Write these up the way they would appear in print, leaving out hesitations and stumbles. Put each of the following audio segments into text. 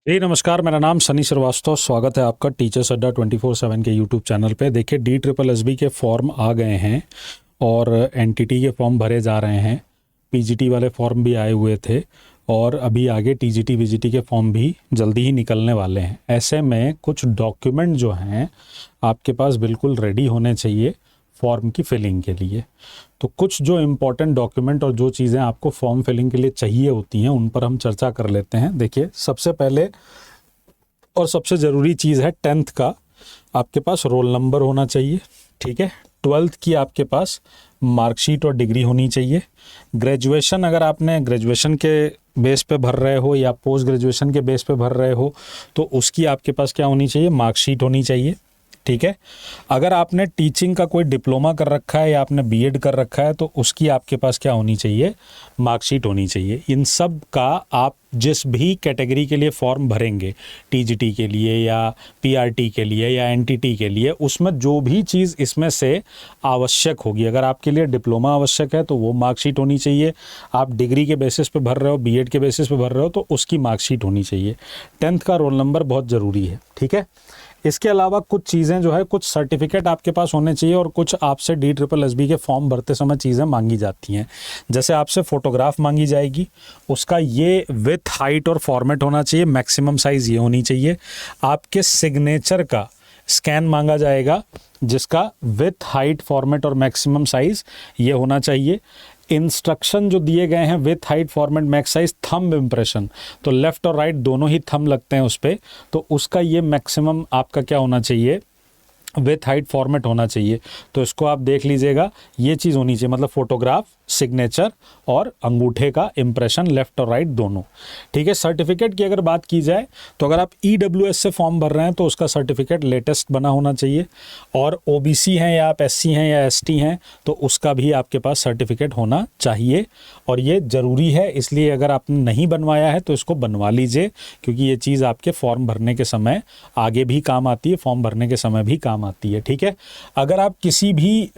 जी नमस्कार, मेरा नाम सनी श्रीवास्तव। स्वागत है आपका टीचर्स अड्डा 24/7 के यूट्यूब चैनल पे। देखिए DSSB के फॉर्म आ गए हैं और एनटीटी के फॉर्म भरे जा रहे हैं। पीजीटी वाले फॉर्म भी आए हुए थे और अभी आगे टीजीटी वीजीटी के फॉर्म भी जल्दी ही निकलने वाले हैं। ऐसे में कुछ डॉक्यूमेंट जो हैं आपके पास बिल्कुल रेडी होने चाहिए फॉर्म की फिलिंग के लिए। तो कुछ जो इम्पोर्टेंट डॉक्यूमेंट और जो चीज़ें आपको फॉर्म फिलिंग के लिए चाहिए होती हैं उन पर हम चर्चा कर लेते हैं। देखिए, सबसे पहले और सबसे ज़रूरी चीज़ है 10th का आपके पास रोल नंबर होना चाहिए, ठीक है। 12th की आपके पास मार्कशीट और डिग्री होनी चाहिए। ग्रेजुएशन अगर आपने ग्रेजुएशन के बेस पे भर रहे हो या पोस्ट ग्रेजुएशन के बेस पे भर रहे हो तो उसकी आपके पास क्या होनी चाहिए, मार्कशीट होनी चाहिए, ठीक है। अगर आपने टीचिंग का कोई डिप्लोमा कर रखा है या आपने बीएड कर रखा है तो उसकी आपके पास क्या होनी चाहिए, मार्कशीट होनी चाहिए। इन सब का आप जिस भी कैटेगरी के लिए फॉर्म भरेंगे, टीजीटी के लिए या पीआरटी के लिए या एनटीटी के लिए, उसमें जो भी चीज़ इसमें से आवश्यक होगी, अगर आपके लिए डिप्लोमा आवश्यक है तो वो मार्कशीट होनी चाहिए। आप डिग्री के बेसिस पे भर रहे हो, बीएड के बेसिस पे भर रहे हो तो उसकी मार्कशीट होनी चाहिए। 10th का रोल नंबर बहुत ज़रूरी है, ठीक है। इसके अलावा कुछ चीज़ें जो है, कुछ सर्टिफिकेट आपके पास होने चाहिए और कुछ आपसे DSSB के फॉर्म भरते समय चीज़ें मांगी जाती हैं। जैसे आपसे फ़ोटोग्राफ मांगी जाएगी, उसका ये विथ हाइट और फॉर्मेट होना चाहिए, मैक्सिमम साइज़ ये होनी चाहिए। आपके सिग्नेचर का स्कैन मांगा जाएगा जिसका विथ हाइट फॉर्मेट और मैक्सिमम साइज़ ये होना चाहिए। इंस्ट्रक्शन जो दिए गए हैं with height format max size, thumb impression, तो लेफ़्ट और राइट दोनों ही थंब लगते हैं उस पर, तो उसका ये मैक्सिमम आपका क्या होना चाहिए, विथ हाइट फॉर्मेट होना चाहिए। तो इसको आप देख लीजिएगा, ये चीज़ होनी चाहिए, मतलब फोटोग्राफ, सिग्नेचर और अंगूठे का इम्प्रेशन लेफ़्ट और राइट दोनों, ठीक है। सर्टिफिकेट की अगर बात की जाए तो अगर आप EWS से फॉर्म भर रहे हैं तो उसका सर्टिफिकेट लेटेस्ट बना होना चाहिए, और OBC हैं या आप SC हैं या ST हैं तो उसका भी आपके पास सर्टिफिकेट होना चाहिए। और ये ज़रूरी है, इसलिए अगर आपने नहीं बनवाया है तो इसको बनवा लीजिए, क्योंकि ये चीज़ आपके फॉर्म भरने के समय आगे भी काम आती है, फॉर्म भरने के समय भी काम आती है, ठीक है। अगर आप किसी भी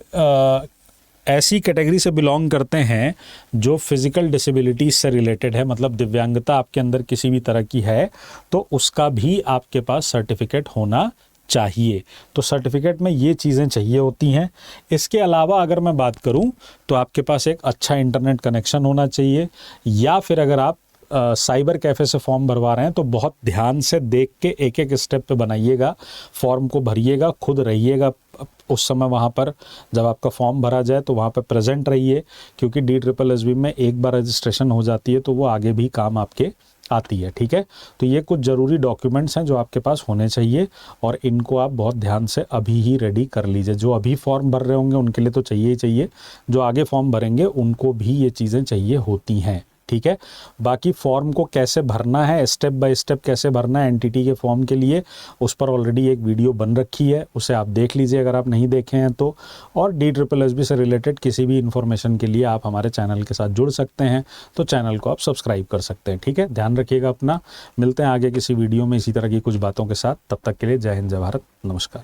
ऐसी कैटेगरी से बिलोंग करते हैं जो फिज़िकल डिसेबिलिटीज़ से रिलेटेड है, मतलब दिव्यांगता आपके अंदर किसी भी तरह की है, तो उसका भी आपके पास सर्टिफिकेट होना चाहिए। तो सर्टिफिकेट में ये चीज़ें चाहिए होती हैं। इसके अलावा अगर मैं बात करूं तो आपके पास एक अच्छा इंटरनेट कनेक्शन होना चाहिए, या फिर अगर आप साइबर कैफ़े से फॉर्म भरवा रहे हैं तो बहुत ध्यान से देख के एक एक स्टेप पे बनाइएगा, फॉर्म को भरिएगा, खुद रहिएगा उस समय वहाँ पर। जब आपका फॉर्म भरा जाए तो वहाँ पर प्रेजेंट रहिए, क्योंकि DSSB में एक बार रजिस्ट्रेशन हो जाती है तो वो आगे भी काम आपके आती है, ठीक है। तो ये कुछ ज़रूरी डॉक्यूमेंट्स हैं जो आपके पास होने चाहिए और इनको आप बहुत ध्यान से अभी ही रेडी कर लीजिए। जो अभी फॉर्म भर रहे होंगे उनके लिए तो चाहिए ही चाहिए, जो आगे फॉर्म भरेंगे उनको भी ये चीज़ें चाहिए होती हैं, ठीक है। बाकी फॉर्म को कैसे भरना है, स्टेप बाय स्टेप कैसे भरना है एनटीटी के फॉर्म के लिए, उस पर ऑलरेडी एक वीडियो बन रखी है, उसे आप देख लीजिए अगर आप नहीं देखे हैं तो। और DSSB से रिलेटेड किसी भी इन्फॉर्मेशन के लिए आप हमारे चैनल के साथ जुड़ सकते हैं, तो चैनल को आप सब्सक्राइब कर सकते हैं, ठीक है। ध्यान रखिएगा अपना, मिलते हैं आगे किसी वीडियो में इसी तरह की कुछ बातों के साथ। तब तक के लिए जय हिंद, जय भारत, नमस्कार।